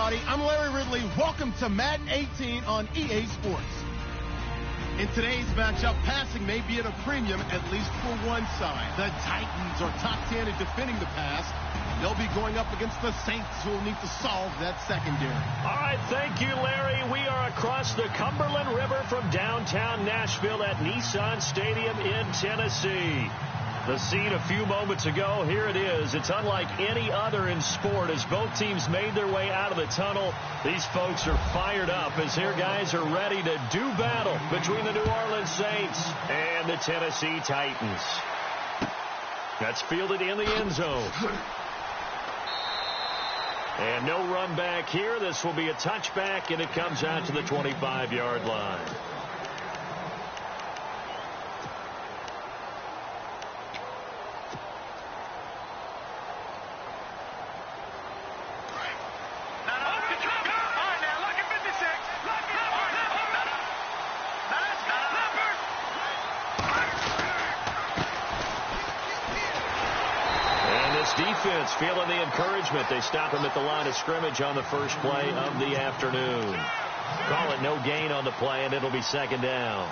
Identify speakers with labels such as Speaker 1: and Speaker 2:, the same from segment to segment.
Speaker 1: everybody. I'm Larry Ridley. Welcome to Madden 18 on EA Sports. In today's matchup, passing may be at a premium, at least for one side. The Titans are top 10 at defending the pass. They'll be going up against the Saints, who will need to solve that secondary.
Speaker 2: All right, thank you, Larry. We are across the Cumberland River from downtown Nashville at Nissan Stadium in Tennessee. The scene a few moments ago, here it is. It's unlike any other in sport as both teams made their way out of the tunnel. These folks are fired up as their guys are ready to do battle between the New Orleans Saints and the Tennessee Titans. That's fielded in the end zone. And no run back here. This will be a touchback, and it comes out to the 25-yard line. Defense feeling the encouragement. They stop him at the line of scrimmage on the first play of the afternoon. Call it no gain on the play, and it'll be second down.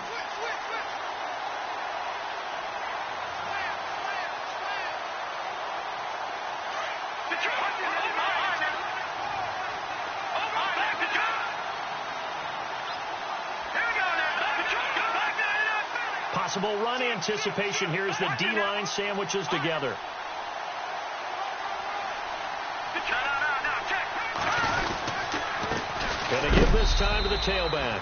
Speaker 2: Possible run anticipation here as the D-line sandwiches together. Going to give this time to the tailback.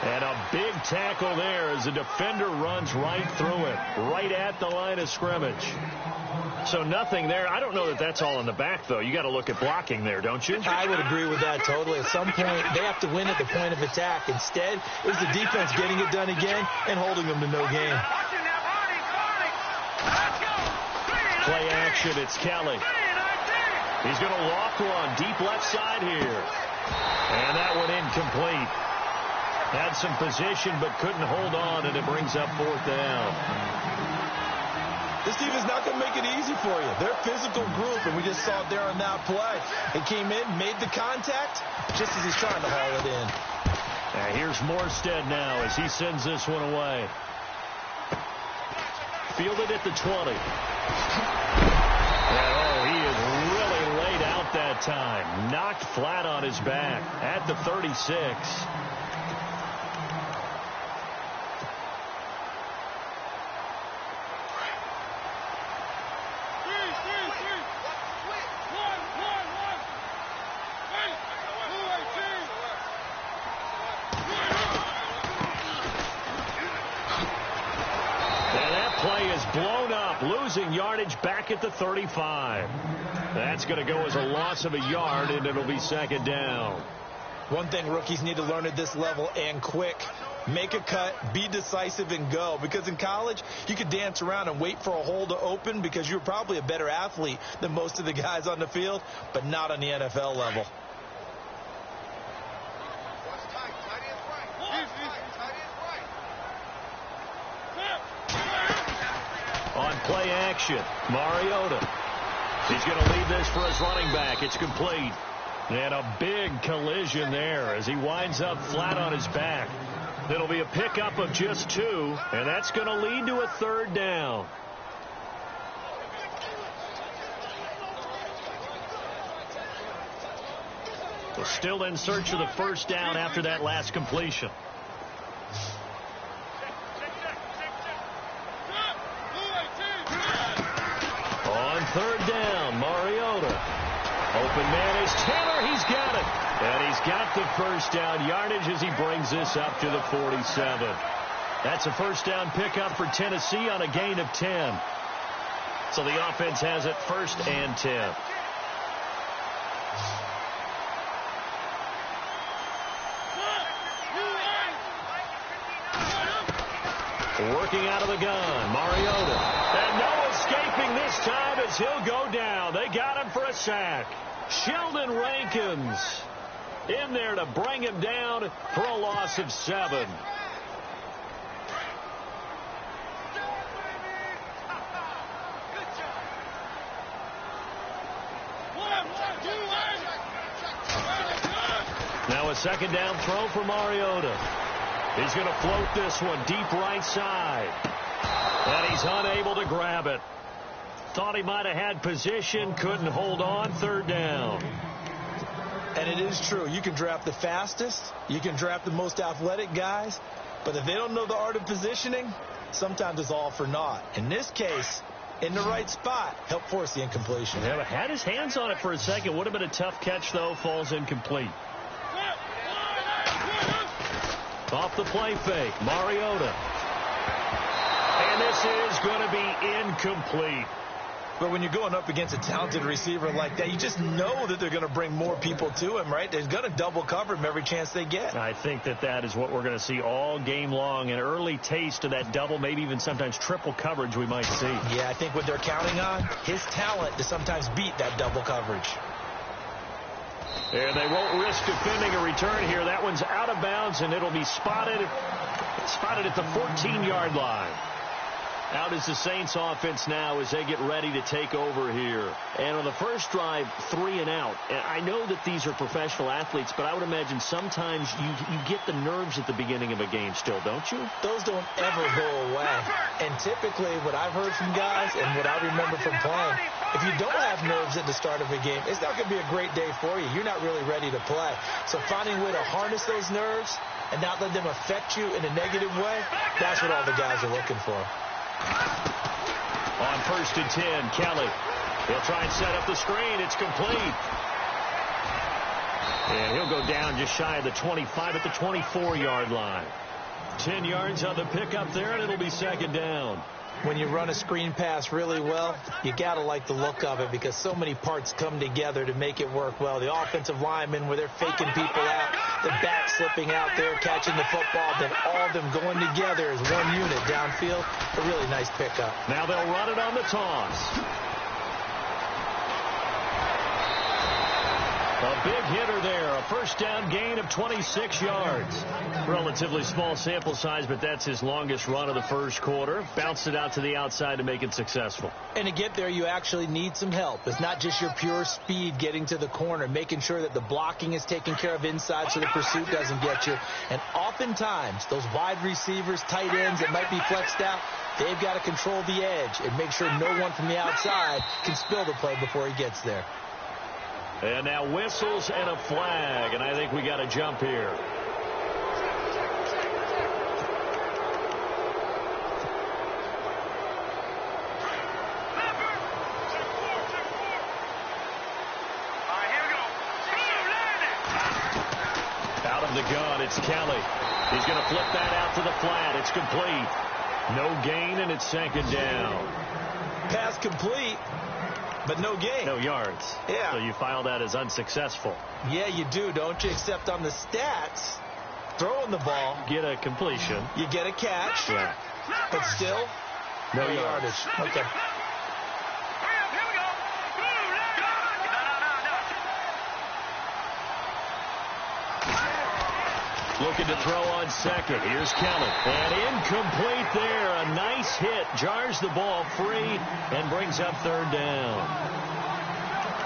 Speaker 2: And a big tackle there as the defender runs right through it, right at the line of scrimmage. So nothing there. I don't know that that's all in the back, though. You got to look at blocking there, don't you?
Speaker 3: I would agree with that totally. At some point, they have to win at the point of attack. Instead, it was the defense getting it done again and holding them to no gain.
Speaker 2: Play action, it's Kelly. He's going to walk one deep left side here. And that one incomplete. Had some position but couldn't hold on, and it brings up fourth down.
Speaker 3: This team is not going to make it easy for you. They're a physical group, and we just saw it there on that play. He came in, made the contact, just as he's trying to haul it in.
Speaker 2: Here's Morstead now as he sends this one away. Fielded at the 20. He is really laid out that time. Knocked flat on his back at the 36. Losing yardage back at the 35. That's going to go as a loss of a yard, and it'll be second down.
Speaker 3: One thing rookies need to learn at this level, and quick. Make a cut, be decisive, and go. Because in college, you could dance around and wait for a hole to open because you're probably a better athlete than most of the guys on the field, but not on the NFL level.
Speaker 2: On play action, Mariota. He's going to lead this for his running back. It's complete. And a big collision there as he winds up flat on his back. It'll be a pickup of just 2, and that's going to lead to a third down. They're still in search of the first down after that last completion. Third down, Mariota. Open man is Taylor. He's got it. And he's got the first down yardage as he brings this up to the 47. That's a first down pickup for Tennessee on a gain of 10. So the offense has it first and 10. Working out of the gun, Mariota. And no escaping this time as he'll go down. They got him for a sack. Sheldon Rankins in there to bring him down for a loss of 7. So a second down throw for Mariota. He's going to float this one deep right side. And he's unable to grab it. Thought he might have had position, couldn't hold on, third down.
Speaker 3: And it is true. You can draft the fastest. You can draft the most athletic guys. But if they don't know the art of positioning, sometimes it's all for naught. In this case, in the right spot, helped force the incompletion.
Speaker 2: Yeah, had his hands on it for a second. Would have been a tough catch, though. Falls incomplete. Off the play fake, Mariota. And this is going to be incomplete.
Speaker 3: But when you're going up against a talented receiver like that, you just know that they're going to bring more people to him, right? They're going to double cover him every chance they get.
Speaker 2: I think that is what we're going to see all game long. An early taste of that double, maybe even sometimes triple coverage we might see.
Speaker 3: Yeah, I think what they're counting on, his talent to sometimes beat that double coverage.
Speaker 2: And they won't risk defending a return here. That one's out of bounds, and it'll be spotted at the 14-yard line. Out is the Saints offense now as they get ready to take over here. And on the first drive, 3 and out. And I know that these are professional athletes, but I would imagine sometimes you get the nerves at the beginning of a game still, don't you?
Speaker 3: Those don't ever go away. And typically what I've heard from guys and what I remember from playing, if you don't have nerves at the start of a game, it's not going to be a great day for you. You're not really ready to play. So finding a way to harness those nerves and not let them affect you in a negative way, that's what all the guys are looking for.
Speaker 2: On 1st and 10, Kelly. He'll try and set up the screen. It's complete. And he'll go down just shy of the 25 at the 24-yard line. 10 yards on the pickup there, and it'll be second down.
Speaker 3: When you run a screen pass really well, you got to like the look of it because so many parts come together to make it work well. The offensive linemen where they're faking people out, the back slipping out there, catching the football, then all of them going together as one unit downfield. A really nice pickup.
Speaker 2: Now they'll run it on the toss. A big hitter there. A first down gain of 26 yards. Relatively small sample size, but that's his longest run of the first quarter. Bounced it out to the outside to make it successful.
Speaker 3: And to get there, you actually need some help. It's not just your pure speed getting to the corner, making sure that the blocking is taken care of inside so the pursuit doesn't get you. And oftentimes, those wide receivers, tight ends that might be flexed out, they've got to control the edge and make sure no one from the outside can spill the play before he gets there.
Speaker 2: And now whistles and a flag, and I think we got a jump here. Out of the gun, it's Kelly. He's going to flip that out to the flat. It's complete. No gain, and it's second down.
Speaker 3: Pass complete. But no gain.
Speaker 2: No yards.
Speaker 3: Yeah.
Speaker 2: So you file that as unsuccessful.
Speaker 3: Yeah, you do, don't you? Except on the stats, throwing the ball.
Speaker 2: Get a completion.
Speaker 3: You get a catch.
Speaker 2: Yeah.
Speaker 3: But still, no yardage. Okay.
Speaker 2: Looking to throw on second. Here's Kelly. And incomplete there. A nice hit. Jars the ball free and brings up third down.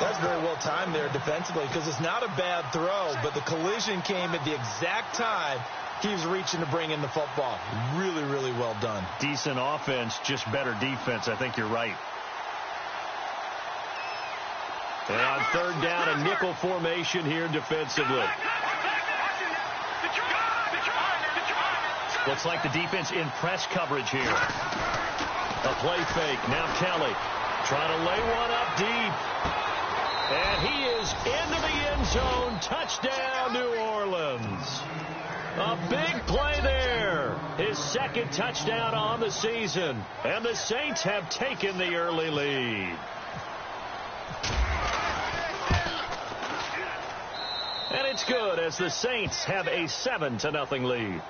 Speaker 3: That's very well timed there defensively because it's not a bad throw, but the collision came at the exact time he was reaching to bring in the football. Really, really well done.
Speaker 2: Decent offense, just better defense. I think you're right. And on third down, a nickel formation here defensively. Looks like the defense in press coverage here. A play fake. Now Kelly trying to lay one up deep. And he is into the end zone. Touchdown, New Orleans. A big play there. His second touchdown on the season. And the Saints have taken the early lead. And it's good as the Saints have a 7-0 lead.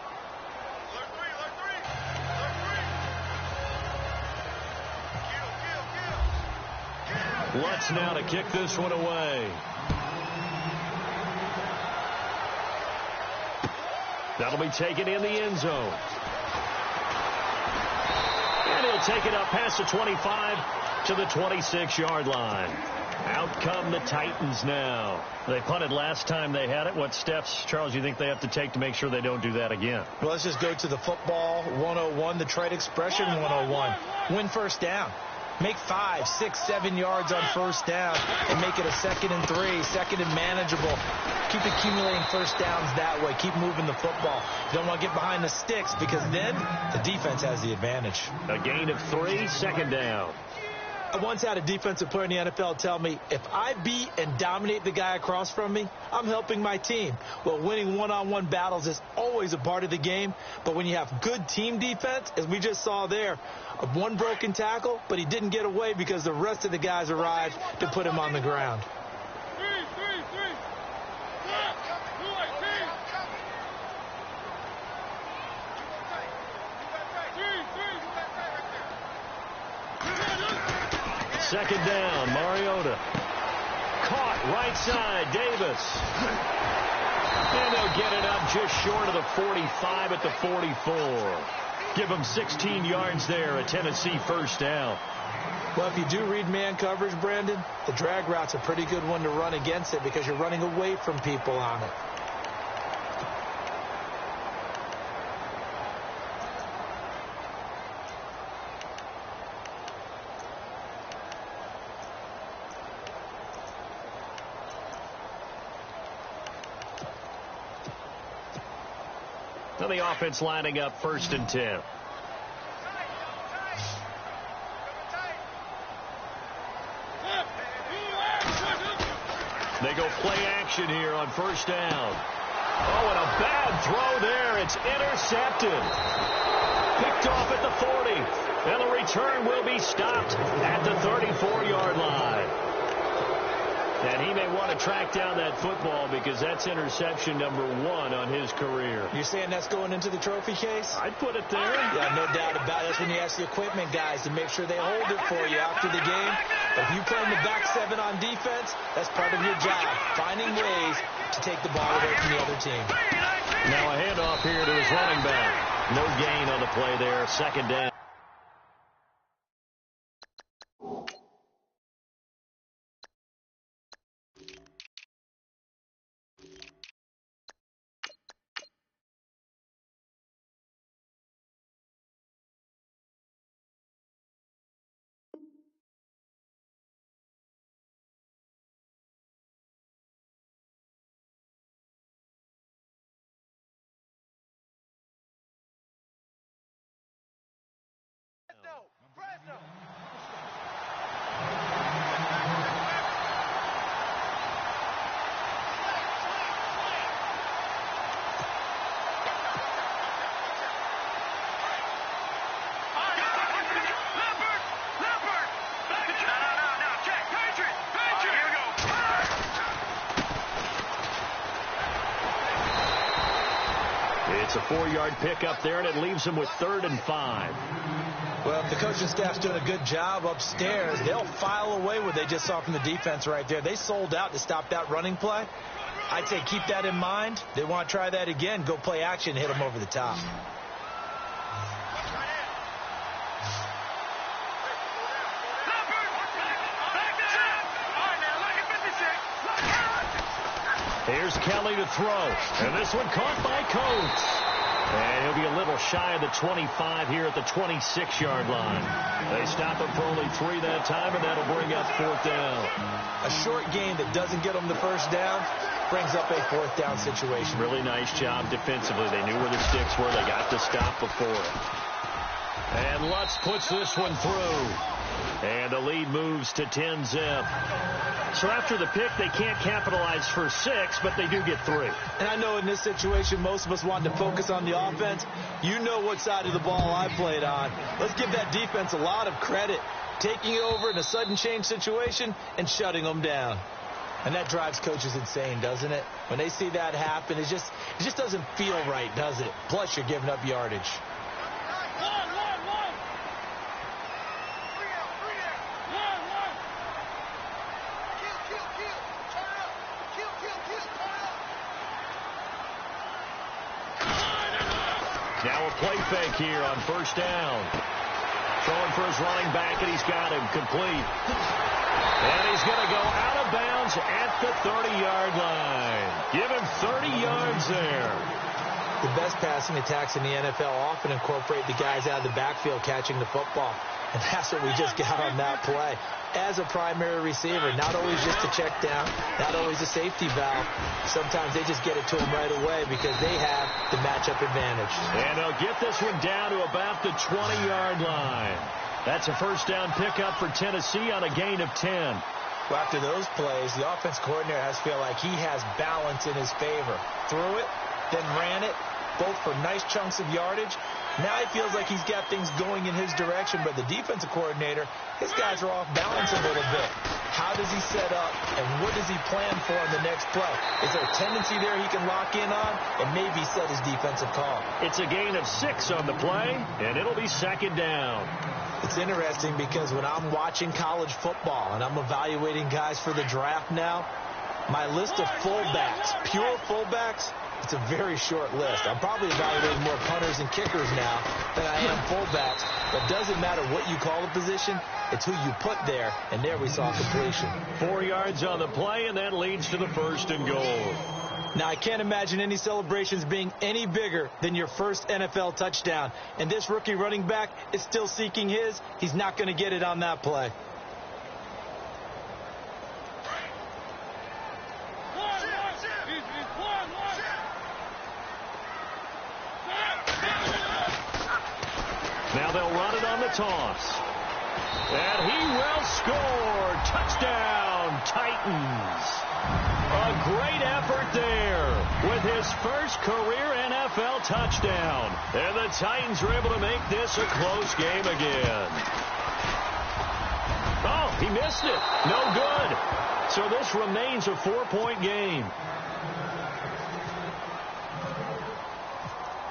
Speaker 2: Lutz now to kick this one away. That'll be taken in the end zone. And he'll take it up past the 25 to the 26-yard line. Out come the Titans now. They punted last time they had it. What steps, Charles, do you think they have to take to make sure they don't do that again?
Speaker 3: Well, let's just go to the football 101, the trade expression 101. Win first down. Make 5, 6, 7 yards on first down and make it a 2nd and 3, 2nd and manageable. Keep accumulating first downs that way. Keep moving the football. You don't want to get behind the sticks because then the defense has the advantage.
Speaker 2: A gain of 3, 2nd down.
Speaker 3: I once had a defensive player in the NFL tell me, if I beat and dominate the guy across from me, I'm helping my team. Well, winning one-on-one battles is always a part of the game, but when you have good team defense, as we just saw there, one broken tackle, but he didn't get away because the rest of the guys arrived to put him on the ground.
Speaker 2: Second down, Mariota. Caught right side, Davis. And they'll get it up just short of the 45 at the 44. Give them 16 yards there, a Tennessee first down.
Speaker 3: Well, if you do read man coverage, Brandon, the drag route's a pretty good one to run against it because you're running away from people on it.
Speaker 2: So the offense lining up 1st and 10. They go play action here on 1st down. Oh, and a bad throw there. It's intercepted. Picked off at the 40. And the return will be stopped at the 34-yard line. And he may want to track down that football because that's interception number 1 on his career.
Speaker 3: You're saying that's going into the trophy case?
Speaker 2: I'd put it there.
Speaker 3: Yeah, no doubt about it. That's when you ask the equipment guys to make sure they hold it for you after the game. But if you play in the back 7 on defense, that's part of your job, finding ways to take the ball away from the other team.
Speaker 2: Now a handoff here to his running back. No gain on the play there, 2nd down. It's a 4-yard pickup there, and it leaves him with 3rd and 5.
Speaker 3: Well, if the coaching staff's doing a good job upstairs, they'll file away what they just saw from the defense right there. They sold out to stop that running play. I'd say keep that in mind. They want to try that again. Go play action, hit them over the top.
Speaker 2: Here's Kelly to throw. And this one caught by Coates. And he'll be a little shy of the 25 here at the 26-yard line. They stop him for only 3 that time, and that'll bring up 4th down.
Speaker 3: A short gain that doesn't get them the first down brings up a 4th down situation.
Speaker 2: Really nice job defensively. They knew where the sticks were. They got the stop before it. And Lutz puts this one through. And the lead moves to 10-zip. So after the pick, they can't capitalize for 6, but they do get 3.
Speaker 3: And I know in this situation, most of us wanted to focus on the offense. You know what side of the ball I played on. Let's give that defense a lot of credit. Taking it over in a sudden change situation and shutting them down. And that drives coaches insane, doesn't it? When they see that happen, it just doesn't feel right, does it? Plus, you're giving up yardage.
Speaker 2: Now a play fake here on 1st down. Throwing for his running back, and he's got him complete. And he's going to go out of bounds at the 30-yard line. Give him 30 yards there.
Speaker 3: The best passing attacks in the NFL often incorporate the guys out of the backfield catching the football. And that's what we just got on that play. As a primary receiver, not always just a check down, not always a safety valve. Sometimes they just get it to him right away because they have the matchup advantage.
Speaker 2: And they'll get this one down to about the 20-yard line. That's a first down pickup for Tennessee on a gain of 10.
Speaker 3: Well, after those plays, the offense coordinator has to feel like he has balance in his favor. Threw it, then ran it, both for nice chunks of yardage. Now he feels like he's got things going in his direction, but the defensive coordinator, his guys are off balance a little bit. How does he set up, and what does he plan for on the next play? Is there a tendency there he can lock in on, and maybe set his defensive call?
Speaker 2: It's a gain of 6 on the play, and it'll be second down.
Speaker 3: It's interesting because when I'm watching college football and I'm evaluating guys for the draft now, my list of fullbacks, pure fullbacks, it's a very short list. I'm probably evaluating more punters and kickers now than I am fullbacks. But it doesn't matter what you call the position. It's who you put there, and there we saw completion.
Speaker 2: 4 yards on the play, and that leads to the first and goal.
Speaker 3: Now, I can't imagine any celebrations being any bigger than your first NFL touchdown. And this rookie running back is still seeking his. He's not going to get it on that play.
Speaker 2: Now they'll run it on the toss. And he will score. Touchdown, Titans. A great effort there with his first career NFL touchdown. And the Titans were able to make this a close game again. Oh, he missed it. No good. So this remains a 4-point game.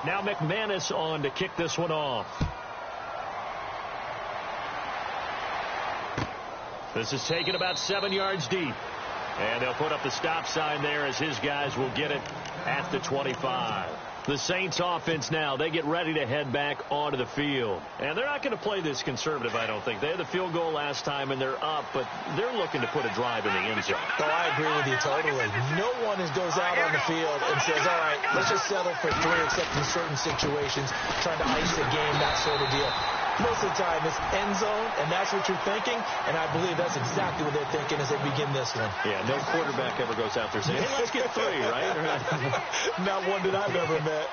Speaker 2: Now McManus on to kick this one off. This is taken about 7 yards deep. And they'll put up the stop sign there as his guys will get it at the 25. The Saints offense now, they get ready to head back onto the field. And they're not going to play this conservative, I don't think. They had the field goal last time, and they're up, but they're looking to put a drive in the end zone.
Speaker 3: Oh, I agree with you totally. No one goes out on the field and says, all right, let's just settle for 3, except in certain situations, trying to ice the game, that sort of deal. Most of the time, it's end zone, and that's what you're thinking, and I believe that's exactly what they're thinking as they begin this one.
Speaker 2: Yeah, no quarterback ever goes out there saying, hey, let's get 3, right?
Speaker 3: Not one that I've ever met.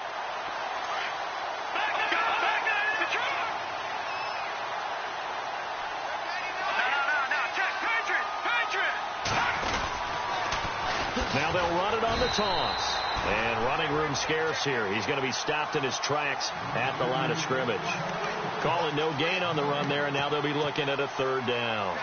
Speaker 3: Now they'll run it on the toss. And running room scarce here. He's going to be stopped in his tracks at the line of scrimmage. Calling no gain on the run there, and now they'll be looking at a 3rd down.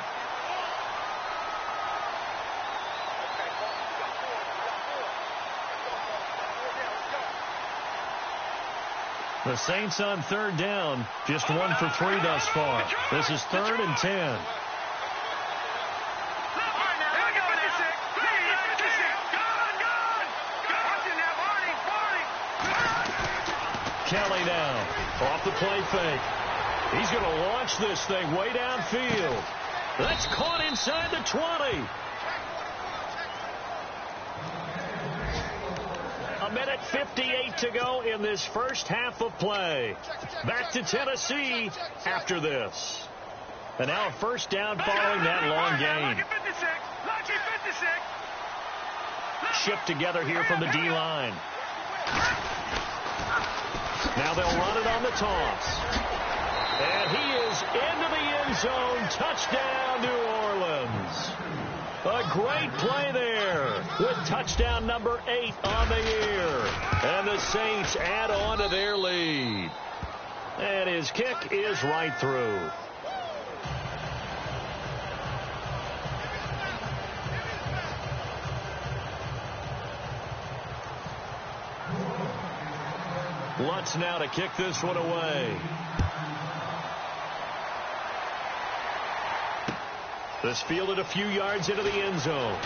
Speaker 3: The Saints on 3rd down, just 1 for 3 thus far. This is 3rd and 10. Kelly now, off the play fake. He's going to launch this thing way downfield. That's caught inside the 20. A minute 58 to go in this first half of play. Back to Tennessee after this. And now a first down following that long gain. Shipped together here from the D-line. Now they'll run it on the toss. And he is into the end zone. Touchdown, New Orleans. A great play there with touchdown number 8 on the year. And the Saints add on to their lead. And his kick is right through. Lutz now to kick this one away. This fielded a few yards into the end zone.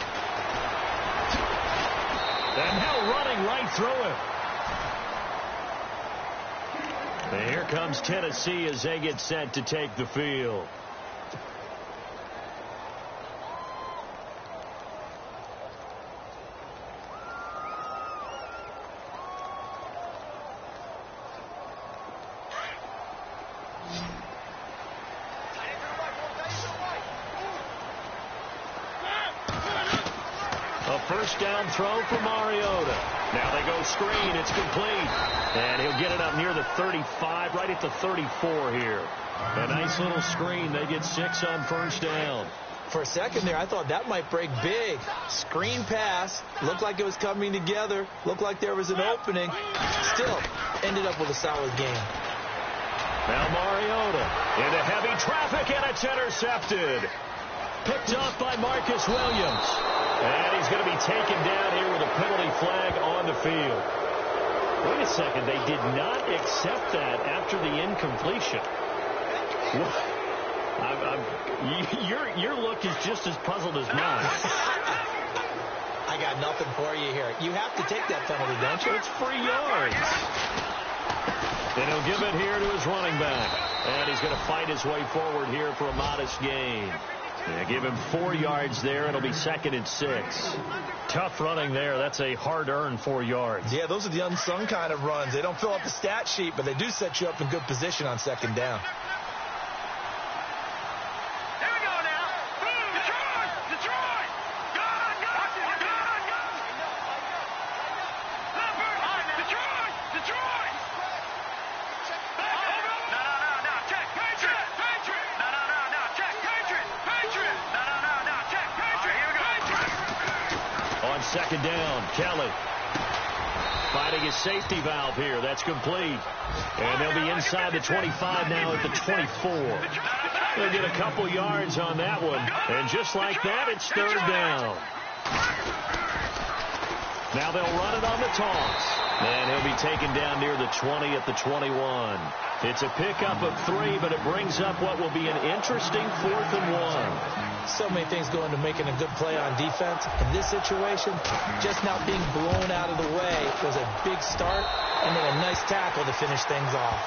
Speaker 3: And now running right through it.
Speaker 2: And here comes Tennessee as they get set to take the field. First down throw for Mariota. Now they go screen. It's complete. And he'll get it up near the 35, right at the 34 here. A nice little screen. They get 6 on first down.
Speaker 3: For a second there, I thought that might break big. Screen pass. Looked like it was coming together. Looked like there was an opening. Still ended up with a solid game.
Speaker 2: Now Mariota into heavy traffic, and it's intercepted. Picked off by Marcus Williams. And he's going to be taken down here with a penalty flag on the field. Wait a second. They did not accept that after the incompletion. Your look is just as puzzled as mine.
Speaker 3: I got nothing for you here. You have to take that penalty, don't you?
Speaker 2: It's free yards. And he'll give it here to his running back. And he's going to fight his way forward here for a modest gain. Yeah, give him 4 yards there. It'll be 2nd and 6. Tough running there. That's a hard-earned 4 yards.
Speaker 3: Yeah, those are the unsung kind of runs. They don't fill up the stat sheet, but they do set you up in good position on 2nd down.
Speaker 4: Here we go now. Detroit! Detroit! Go! Detroit! Detroit! No. Check. Patriot! No. Check. Patriot! No. Check. Patriot! Here we go.
Speaker 2: On 2nd down, Kelly finding his safety valve here. That's complete. And they'll be inside the 25 now at the 24. They'll get a couple yards on that one. And just like that, it's 3rd down. Now they'll run it on the toss. And he'll be taken down near the 20 at the 21. It's a pickup of 3, but it brings up what will be an interesting 4th and 1.
Speaker 3: So many things go into making a good play on defense. In this situation, just not being blown out of the way was a big start, and then a nice tackle to finish things off.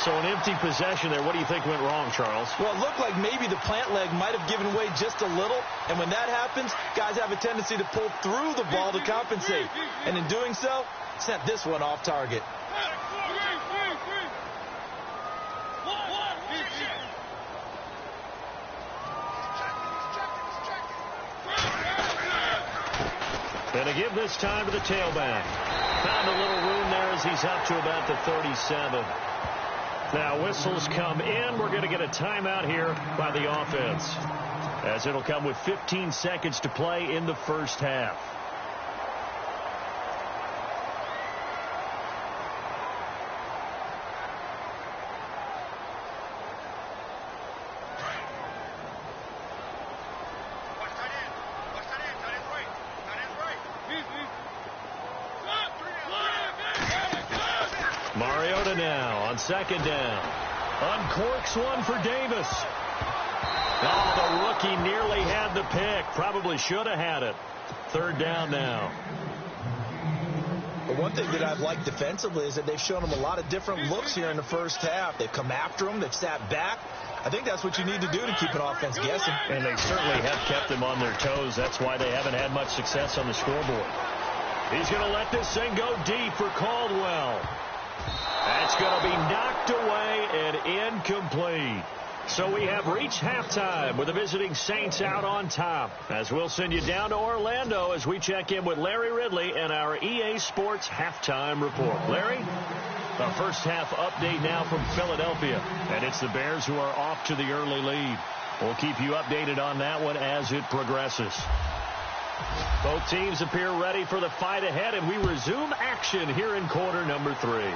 Speaker 2: So an empty possession there. What do you think went wrong, Charles?
Speaker 3: Well, it looked like maybe the plant leg might have given way just a little, and when that happens, guys have a tendency to pull through the ball to compensate. And in doing so, sent this one off target.
Speaker 2: Gonna give this time to the tailback. Found a little room there as he's up to about the 37. Now whistles come in. We're going to get a timeout here by the offense, as it'll come with 15 seconds to play in the first half. Mariota now on 2nd down. Uncorks one for Davis. Oh, the rookie nearly had the pick. Probably should have had it. 3rd down now.
Speaker 3: But one thing that I've liked defensively is that they've shown him a lot of different looks here in the first half. They've come after him. They've sat back. I think that's what you need to do to keep an offense guessing.
Speaker 2: And they certainly have kept them on their toes. That's why they haven't had much success on the scoreboard. He's going to let this thing go deep for Caldwell. That's going to be knocked away and incomplete. So we have reached halftime with the visiting Saints out on top, as we'll send you down to Orlando as we check in with Larry Ridley and our EA Sports halftime report. Larry, the first half update now from Philadelphia, and it's the Bears who are off to the early lead. We'll keep you updated on that one as it progresses. Both teams appear ready for the fight ahead, and we resume action here in quarter number 3.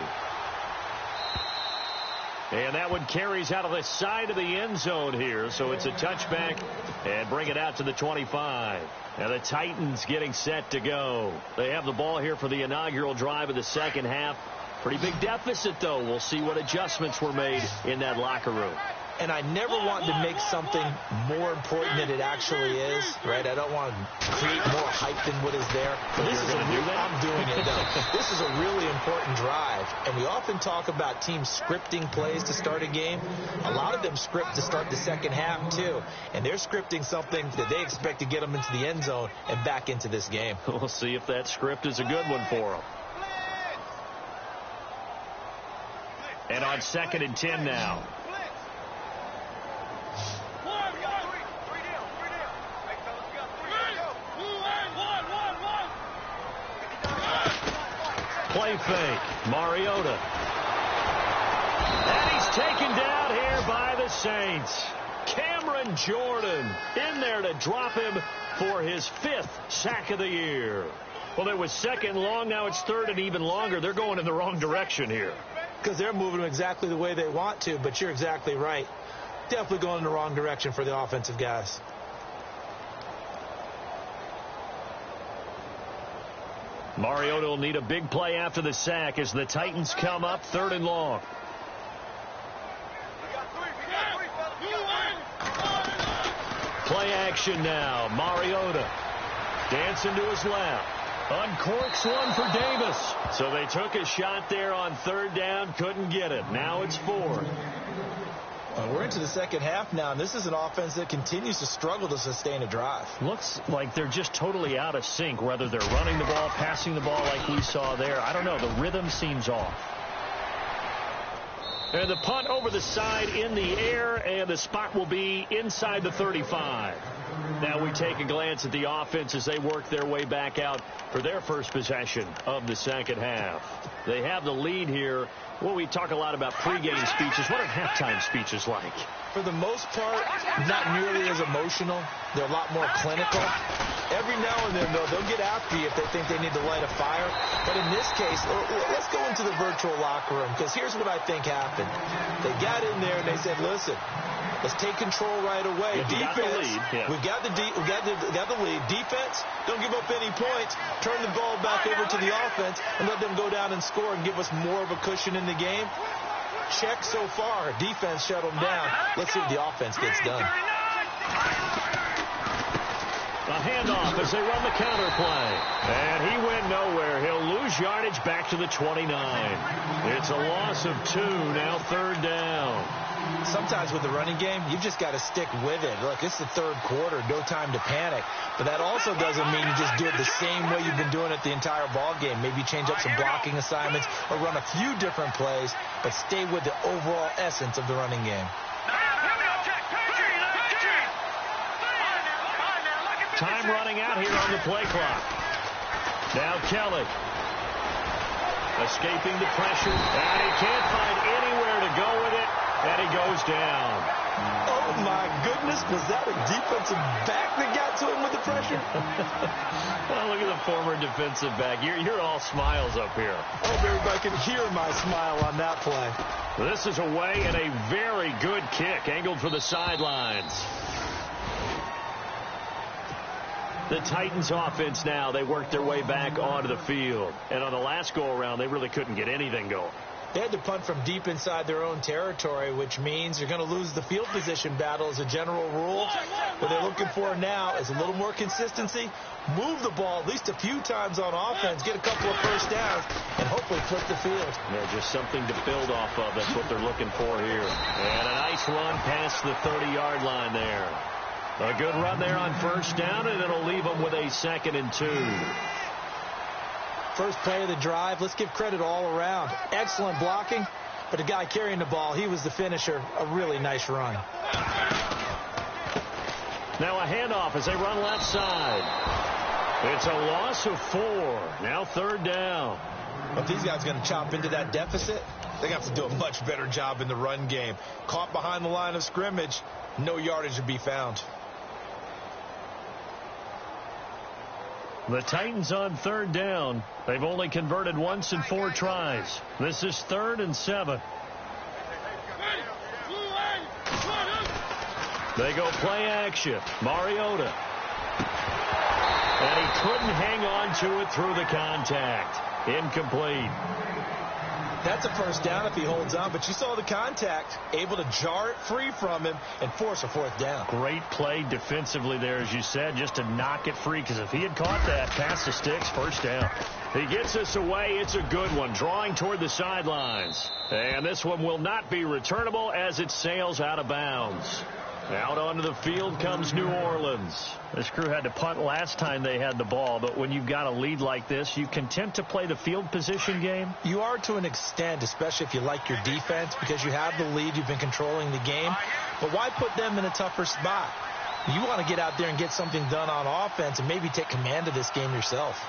Speaker 2: And that one carries out of the side of the end zone here. So it's a touchback and bring it out to the 25. And the Titans getting set to go. They have the ball here for the inaugural drive of the second half. Pretty big deficit, though. We'll see what adjustments were made in that locker room.
Speaker 3: and I never want to make something more important than it actually is, right? I don't want to create more hype than what is there. But this is I'm doing it, though. This is a really important drive, and we often talk about teams scripting plays to start a game. A lot of them script to start the second half, too, and they're scripting something that they expect to get them into the end zone and back into this game.
Speaker 2: We'll see if that script is a good one for them. And on 2nd and 10 now. Play fake. Mariota. And he's taken down here by the Saints. Cameron Jordan in there to drop him for his 5th sack of the year. Well, it was 2nd long. Now it's 3rd and even longer. They're going in the wrong direction here.
Speaker 3: Because they're moving exactly the way they want to, but you're exactly right. Definitely going in the wrong direction for the offensive guys.
Speaker 2: Mariota will need a big play after the sack as the Titans come up 3rd and long. Play action now. Mariota dancing to his left. Uncorks one for Davis. So they took a shot there on 3rd down, couldn't get it. Now it's 4th.
Speaker 3: We're into the second half now, and this is an offense that continues to struggle to sustain a drive.
Speaker 2: Looks like they're just totally out of sync, whether they're running the ball, passing the ball like we saw there. I don't know. The rhythm seems off. And the punt over the side in the air, and the spot will be inside the 35. Now we take a glance at the offense as they work their way back out for their first possession of the second half. They have the lead here. Well, we talk a lot about pregame speeches. What are halftime speeches like?
Speaker 3: For the most part, not nearly as emotional. They're a lot more clinical. Every now and then, though, they'll get after you if they think they need to light a fire. But in this case, let's go into the virtual locker room, because here's what I think happened. They got in there and they said, listen, let's take control right away. Defense, we've got the lead. Defense, don't give up any points. Turn the ball back over to the offense and let them go down and score and give us more of a cushion in the game. Check so far. Defense shut them down. Let's see what the offense gets done.
Speaker 2: A handoff as they run the counter play. And he went nowhere. He'll lose yardage back to the 29. It's a loss of 2, now 3rd down.
Speaker 3: Sometimes with the running game, you've just got to stick with it. Look, it's the 3rd quarter, no time to panic. But that also doesn't mean you just do it the same way you've been doing it the entire ball game. Maybe change up some blocking assignments or run a few different plays, but stay with the overall essence of the running game.
Speaker 2: Time running out here on the play clock. Now Kelly. Escaping the pressure. And he can't find anywhere to go with it. And he goes down.
Speaker 3: Oh, my goodness. Was that a defensive back that got to him with the pressure?
Speaker 2: Well, look at the former defensive back. You're all smiles up here.
Speaker 3: I hope everybody can hear my smile on that play.
Speaker 2: This is away and a very good kick angled for the sidelines. The Titans offense now, they work their way back onto the field. And on the last go-around, they really couldn't get anything going.
Speaker 3: They had to punt from deep inside their own territory, which means you're going to lose the field position battle as a general rule. What they're looking for now is a little more consistency, move the ball at least a few times on offense, get a couple of first downs, and hopefully flip the field.
Speaker 2: Yeah, just something to build off of. That's what they're looking for here. And a nice run past the 30-yard line there. A good run there on 1st down, and it'll leave them with a 2nd and 2.
Speaker 3: First play of the drive. Let's give credit all around. Excellent blocking, but the guy carrying the ball, he was the finisher. A really nice run.
Speaker 2: Now a handoff as they run left side. It's a loss of 4. Now 3rd down.
Speaker 3: If these guys are going to chop into that deficit, they got to do a much better job in the run game. Caught behind the line of scrimmage, no yardage to be found.
Speaker 2: The Titans on 3rd down. They've only converted once in 4 tries. This is 3rd and 7. They go play action. Mariota. And he couldn't hang on to it through the contact. Incomplete.
Speaker 3: That's a first down if he holds on, but you saw the contact, able to jar it free from him and force a fourth down.
Speaker 2: Great play defensively there, as you said, just to knock it free, because if he had caught that, past the sticks, first down. He gets us away. It's a good one, drawing toward the sidelines. And this one will not be returnable as it sails out of bounds. Out onto the field comes New Orleans. This crew had to punt last time they had the ball, but when you've got a lead like this, you content to play the field position game?
Speaker 3: You are to an extent, especially if you like your defense, because you have the lead, you've been controlling the game. But why put them in a tougher spot? You want to get out there and get something done on offense and maybe take command of this game yourself.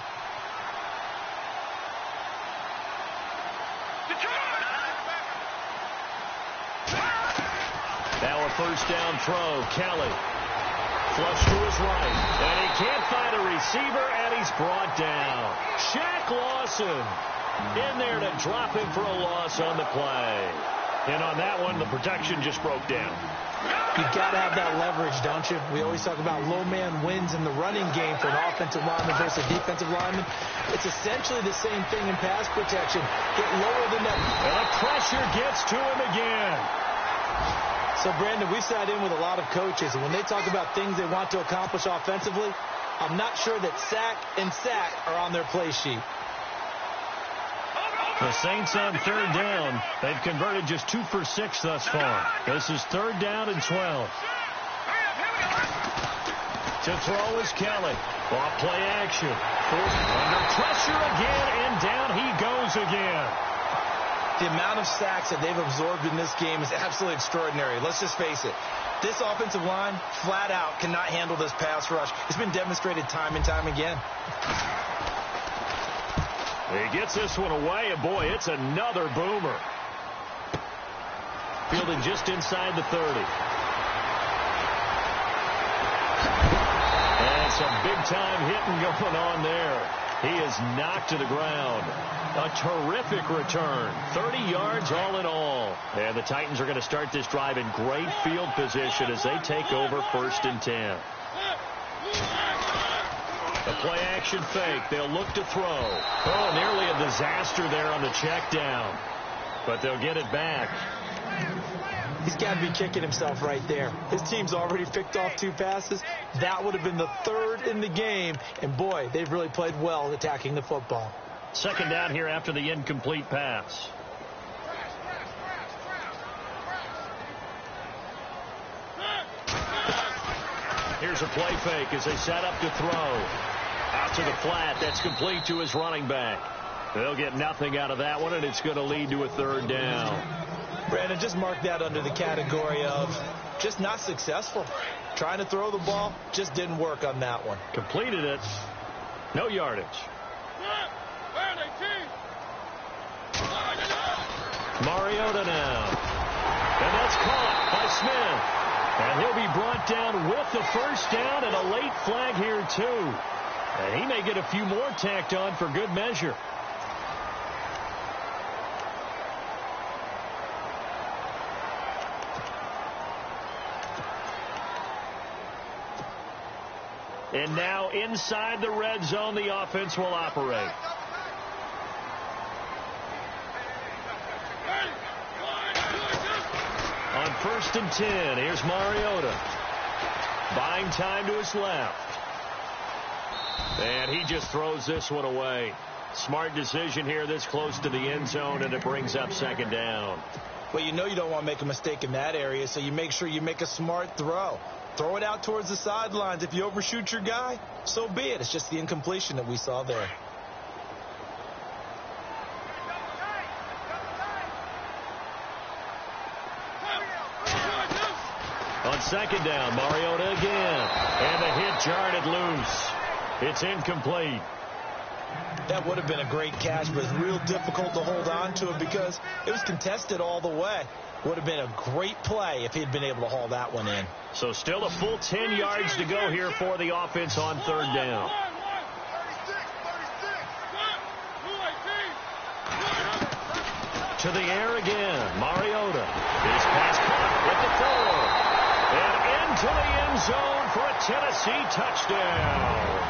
Speaker 2: Now a first down throw. Kelly. Flush to his right. And he can't find a receiver, and he's brought down. Shaq Lawson in there to drop him for a loss on the play. And on that one, the protection just broke down.
Speaker 3: You've got to have that leverage, don't you? We always talk about low man wins in the running game for an offensive lineman versus a defensive lineman. It's essentially the same thing in pass protection. Get lower than that.
Speaker 2: And the pressure gets to him again.
Speaker 3: So, Brandon, we've sat in with a lot of coaches, and when they talk about things they want to accomplish offensively, I'm not sure that sack and sack are on their play sheet.
Speaker 2: The Saints on third down. They've converted just 2 for 6 thus far. This is third down and 12. To throw is Kelly. Off play action. Under pressure again, and down he goes again.
Speaker 3: The amount of sacks that they've absorbed in this game is absolutely extraordinary. Let's just face it. This offensive line, flat out, cannot handle this pass rush. It's been demonstrated time and time again.
Speaker 2: He gets this one away, and boy, it's another boomer. Fielding just inside the 30. And some big-time hitting going on there. He is knocked to the ground. A terrific return. 30 yards all in all. And the Titans are going to start this drive in great field position as they take over 1st and 10. The play action fake. They'll look to throw. Oh, nearly a disaster there on the check down. But they'll get it back.
Speaker 3: He's got to be kicking himself right there. His team's already picked off 2 passes. That would have been the 3rd in the game. And, boy, they've really played well attacking the football.
Speaker 2: Second down here after the incomplete pass. Here's a play fake as they set up to throw. Out to the flat. That's complete to his running back. They'll get nothing out of that one, and it's going to lead to a 3rd down.
Speaker 3: Brandon, just mark that under the category of just not successful. Trying to throw the ball, just didn't work on that one.
Speaker 2: Completed it. No yardage. Mariota now. And that's caught by Smith. And he'll be brought down with the first down and a late flag here, too. And he may get a few more tacked on for good measure. And now inside the red zone, the offense will operate. On 1st and 10, here's Mariota. Buying time to his left. And he just throws this one away. Smart decision here this close to the end zone, and it brings up 2nd down.
Speaker 3: Well, you know you don't want to make a mistake in that area, so you make sure you make a smart throw. Throw it out towards the sidelines. If you overshoot your guy, so be it. It's just the incompletion that we saw there.
Speaker 2: On 2nd down, Mariota again. And the hit jarred it loose. It's incomplete.
Speaker 3: That would have been a great catch, but it's real difficult to hold on to it because it was contested all the way. Would have been a great play if he'd been able to haul that one in.
Speaker 2: So still a full 10 yards to go here for the offense on 3rd down. To the air again. Mariota. His pass caught with the 4. And into the end zone for a Tennessee touchdown.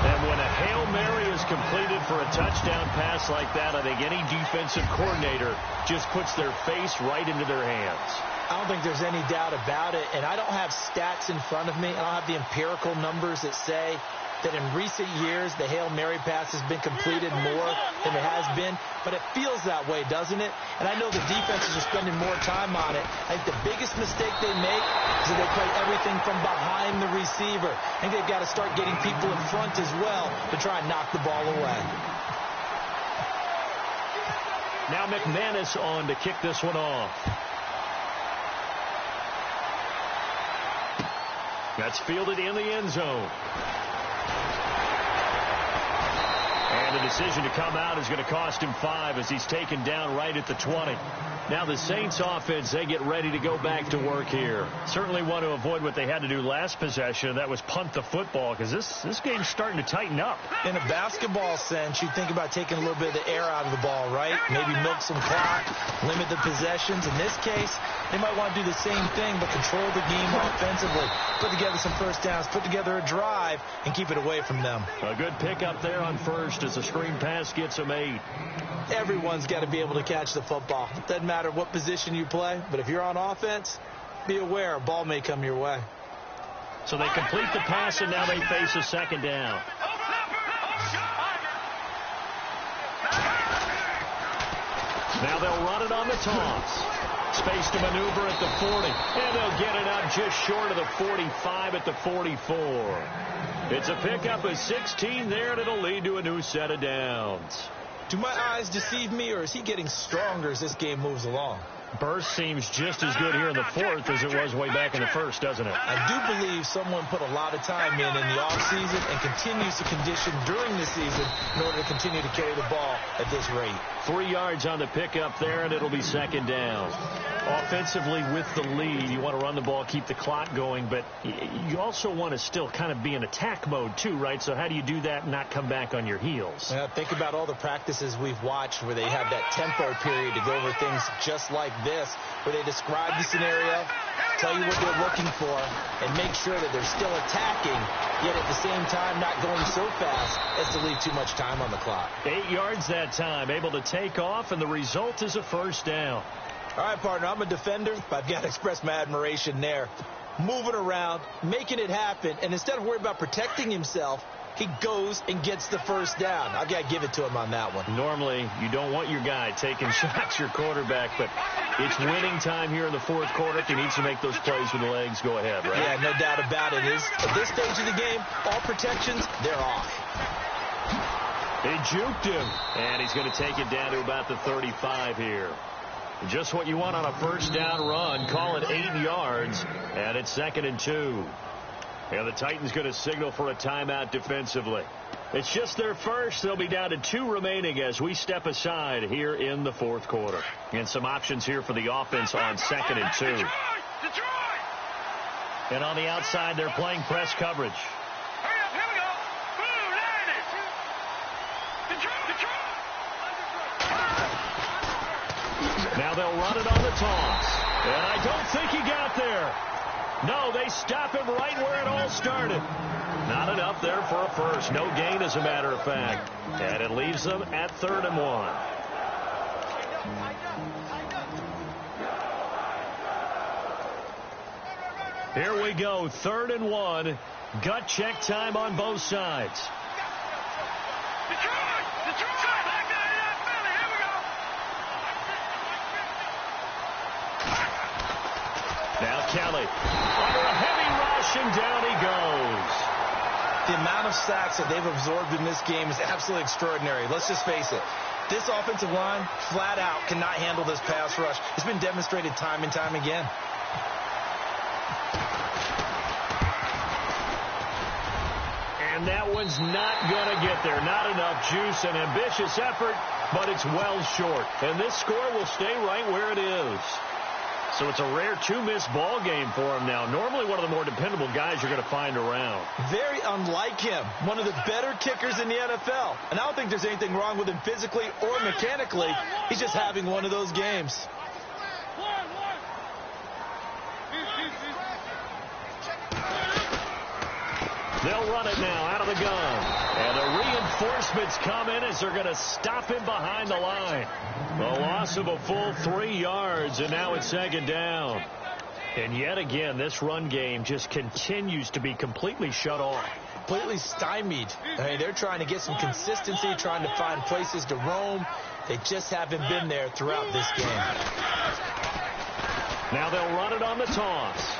Speaker 2: And went ahead Hail Mary is completed for a touchdown pass like that. I think any defensive coordinator just puts their face right into their hands.
Speaker 3: I don't think there's any doubt about it, and I don't have stats in front of me. I don't have the empirical numbers that say that in recent years the Hail Mary pass has been completed more than it has been, but it feels that way, doesn't it? And I know the defenses are spending more time on it. I think the biggest mistake they make is that they play everything from behind the receiver. I think they've got to start getting people in front as well to try and knock the ball away.
Speaker 2: Now McManus on to kick this one off. That's fielded in the end zone. And the decision to come out is going to cost him 5 as he's taken down right at the 20. Now the Saints offense, they get ready to go back to work here. Certainly want to avoid what they had to do last possession. That was punt the football, because this game's starting to tighten up.
Speaker 3: In a basketball sense, you think about taking a little bit of the air out of the ball, right? Maybe milk some clock, limit the possessions. In this case, they might want to do the same thing, but control the game offensively. Put together some first downs, put together a drive, and keep it away from them.
Speaker 2: A good pickup there on first as the screen pass gets them 8.
Speaker 3: Everyone's got to be able to catch the football. It doesn't matter what position you play, but if you're on offense, be aware a ball may come your way.
Speaker 2: So they complete the pass, and now they face a second down. Now they'll run it on the toss. Space to maneuver at the 40, and they'll get it out just short of the 45 at the 44. It's a pickup of 16 there, and it'll lead to a new set of downs.
Speaker 3: Do my eyes deceive me, or is he getting stronger as this game moves along?
Speaker 2: Burst seems just as good here in the fourth as it was way back in the first, doesn't it?
Speaker 3: I do believe someone put a lot of time in the offseason and continues to condition during the season in order to continue to carry the ball at this rate.
Speaker 2: 3 yards on the pickup there, and it'll be second down. Offensively with the lead, you want to run the ball, keep the clock going, but you also want to still kind of be in attack mode too, right? So how do you do that and not come back on your heels?
Speaker 3: Well, think about all the practices we've watched where they have that tempo period to go over things just like this, where they describe the scenario, tell you what they're looking for, and make sure that they're still attacking, yet at the same time not going so fast as to leave too much time on the clock.
Speaker 2: 8 yards that time, able to take off, and the result is a first down.
Speaker 3: All right, partner, I'm a defender, but I've got to express my admiration there. Moving around, making it happen, and instead of worrying about protecting himself, he goes and gets the first down. I've got to give it to him on that one.
Speaker 2: Normally, you don't want your guy taking shots, your quarterback, but it's winning time here in the fourth quarter. If he needs to make those plays with the legs, go ahead, right?
Speaker 3: Yeah, no doubt about it. At this stage of the game, all protections, they're off.
Speaker 2: They juked him, and he's going to take it down to about the 35 here. Just what you want on a first down run. Call it 8 yards, and it's 2nd and 2. And the Titans going to signal for a timeout defensively. It's just their first. They'll be down to 2 remaining as we step aside here in the fourth quarter. And some options here for the offense on 2nd and 2. And on the outside, they're playing press coverage. Now they'll run it on the toss. And I don't think he got there. No, they stop him right where it all started. Not enough there for a first. No gain, as a matter of fact. And it leaves them at 3rd and 1. Here we go, 3rd and 1. Gut check time on both sides. Now Kelly, under a heavy rush, and down he goes.
Speaker 3: The amount of sacks that they've absorbed in this game is absolutely extraordinary. Let's just face it. This offensive line, flat out, cannot handle this pass rush. It's been demonstrated time and time again.
Speaker 2: And that one's not going to get there. Not enough juice. An ambitious effort, but it's well short. And this score will stay right where it is. So it's a rare 2-miss ball game for him now. Normally one of the more dependable guys you're going to find around.
Speaker 3: Very unlike him. One of the better kickers in the NFL. And I don't think there's anything wrong with him physically or mechanically. He's just having one of those games.
Speaker 2: They'll run it now out of the gun. And the reinforcements come in as they're going to stop him behind the line. A loss of a full 3 yards, and now it's second down. And yet again, this run game just continues to be completely shut off.
Speaker 3: Completely stymied. I mean, they're trying to get some consistency, trying to find places to roam. They just haven't been there throughout this game.
Speaker 2: Now they'll run it on the toss.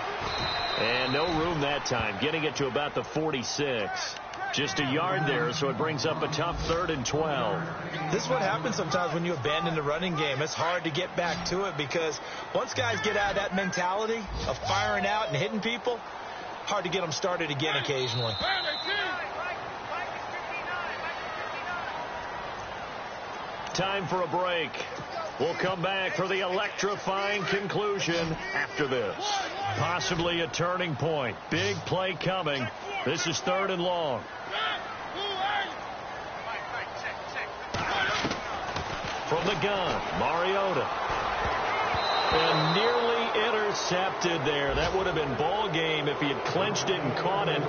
Speaker 2: And no room that time, getting it to about the 46. Just a yard there, so it brings up a tough 3rd and 12.
Speaker 3: This is what happens sometimes when you abandon the running game. It's hard to get back to it because once guys get out of that mentality of firing out and hitting people, hard to get them started again occasionally.
Speaker 2: Time for a break. We'll come back for the electrifying conclusion after this. Possibly a turning point. Big play coming. This is 3rd and long. From the gun, Mariota. And nearly intercepted there. That would have been ball game if he had clinched it and caught it.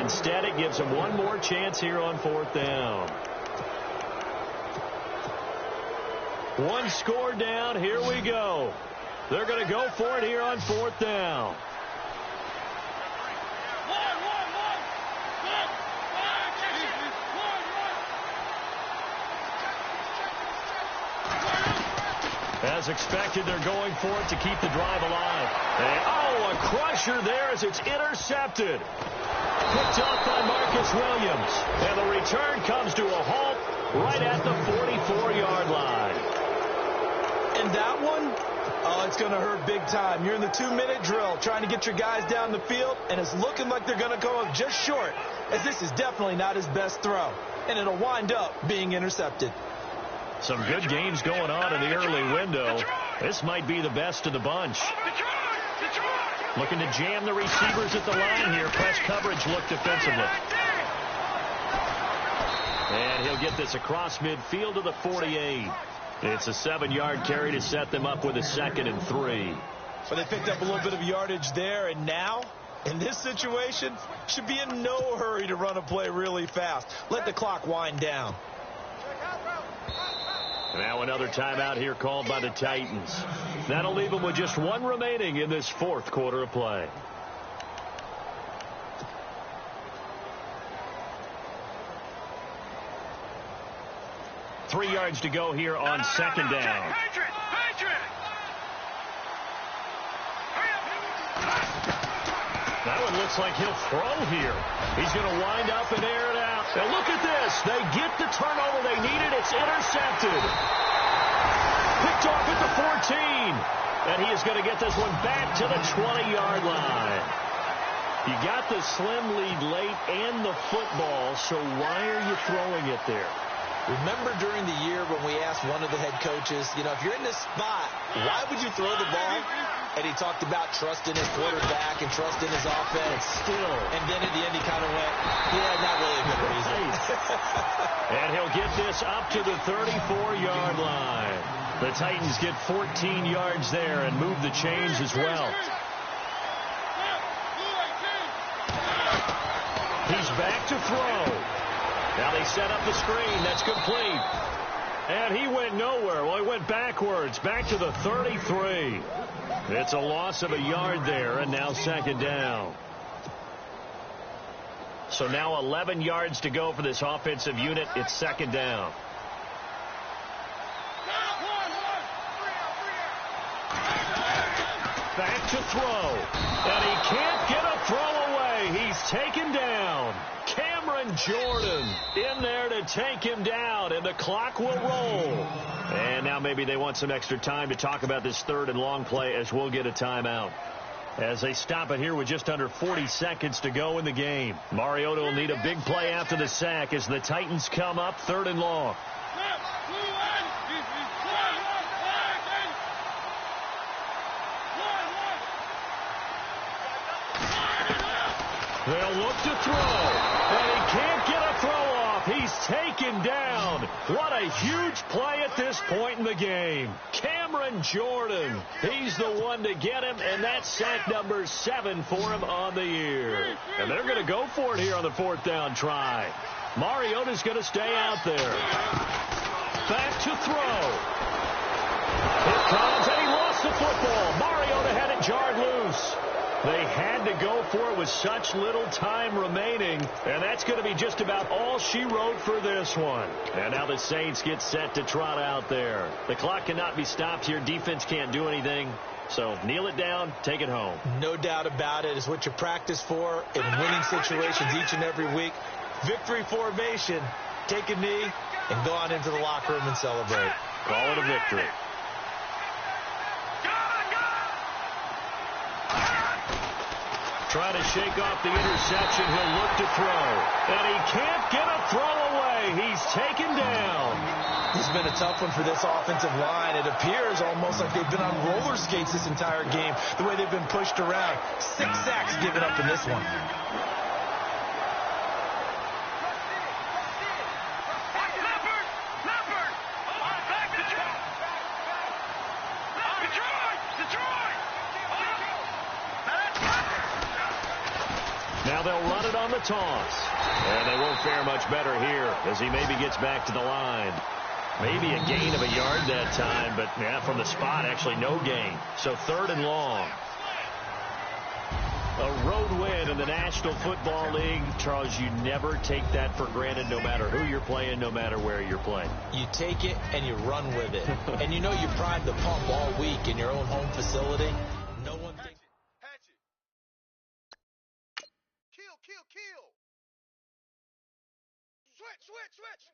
Speaker 2: Instead, it gives him one more chance here on 4th down. One score down. Here we go. They're going to go for it here on 4th down. As expected, they're going for it to keep the drive alive. And, a crusher there as it's intercepted. Picked off by Marcus Williams. And the return comes to a halt right at the 44-yard line.
Speaker 3: And that one, it's going to hurt big time. You're in the 2-minute drill trying to get your guys down the field, and it's looking like they're going to go up just short, as this is definitely not his best throw. And it'll wind up being intercepted.
Speaker 2: Some good games going on in the early window. This might be the best of the bunch. Looking to jam the receivers at the line here. Press coverage look defensively. And he'll get this across midfield to the 48. It's a 7-yard carry to set them up with a 2nd and 3.
Speaker 3: So they picked up a little bit of yardage there, and now, in this situation, should be in no hurry to run a play really fast. Let the clock wind down.
Speaker 2: Now another timeout here called by the Titans. That'll leave them with just one remaining in this 4th quarter of play. Three yards to go here on 2nd down. That one looks like he'll throw here. He's going to wind up and air it out. Now look at this. They get the turnover they needed. It's intercepted. Picked off at the 14. And he is going to get this one back to the 20-yard line. You got the slim lead late and the football, so why are you throwing it there?
Speaker 3: Remember during the year when we asked one of the head coaches, if you're in this spot, why would you throw the ball? And he talked about trusting his quarterback and trusting his offense.
Speaker 2: Still.
Speaker 3: And then at the end he kind of went, yeah, not really a good reason.
Speaker 2: And he'll get this up to the 34-yard line. The Titans get 14 yards there and move the chains as well. He's back to throw. Now they set up the screen. That's complete. And he went nowhere. Well, he went backwards. Back to the 33. It's a loss of a yard there, and now 2nd down. So now 11 yards to go for this offensive unit. It's 2nd down. Back to throw. And he can't get a throw away. He's taken down. Jordan in there to take him down, and the clock will roll. And now maybe they want some extra time to talk about this 3rd and long play as we'll get a timeout. As they stop it here with just under 40 seconds to go in the game. Mariota will need a big play after the sack as the Titans come up 3rd and long. They'll look to throw, and he can't get a throw off. He's taken down. What a huge play at this point in the game. Jordan, he's the one to get him, and that's sack number 7 for him on the year. And they're going to go for it here on the fourth down try. Mariota's going to stay out there. Back to throw. Here comes, and he lost the football. Mariota had it jarred loose. They had to go for it with such little time remaining, and that's going to be just about all she wrote for this one. And now the Saints get set to trot out there. The clock cannot be stopped here. Defense can't do anything. So kneel it down, take it home.
Speaker 3: No doubt about it. It's what you practice for in winning situations each and every week. Victory formation. Take a knee and go on into the locker room and celebrate.
Speaker 2: Call it a victory. Trying to shake off the interception. He'll look to throw. And he can't get a throw away. He's taken down.
Speaker 3: This has been a tough one for this offensive line. It appears almost like they've been on roller skates this entire game, the way they've been pushed around. 6 sacks given up in this one.
Speaker 2: Now they'll run it on the toss. And they won't fare much better here as he maybe gets back to the line. Maybe a gain of a yard that time, but yeah, from the spot, actually no gain. So 3rd and long. A road win in the National Football League. Charles, you never take that for granted, no matter who you're playing, no matter where you're playing.
Speaker 3: You take it and you run with it. And you know you primed the pump all week in your own home facility. No one thinks...
Speaker 4: Kill. Switch.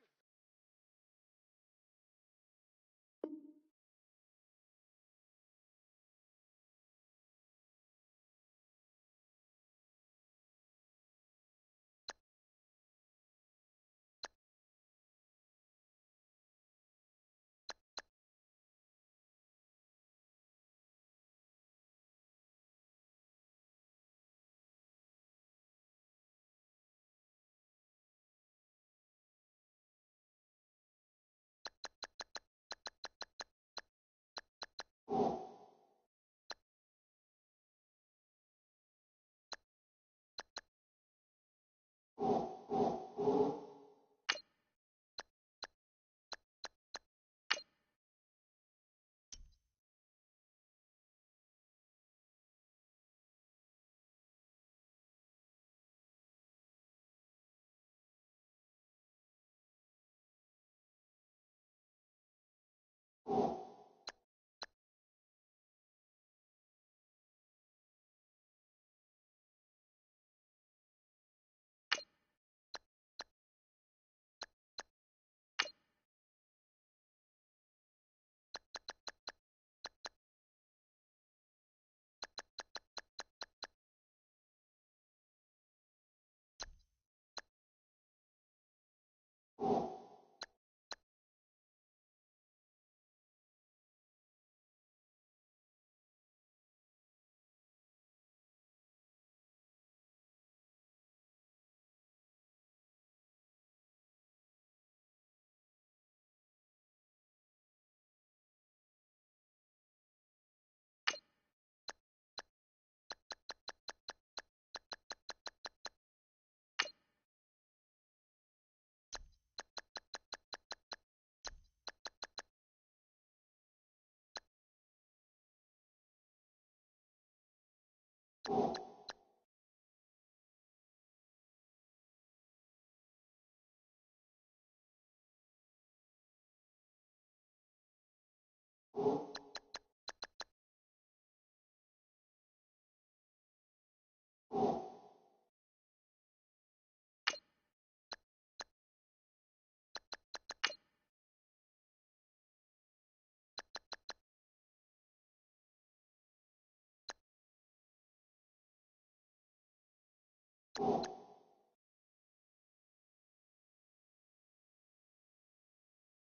Speaker 1: you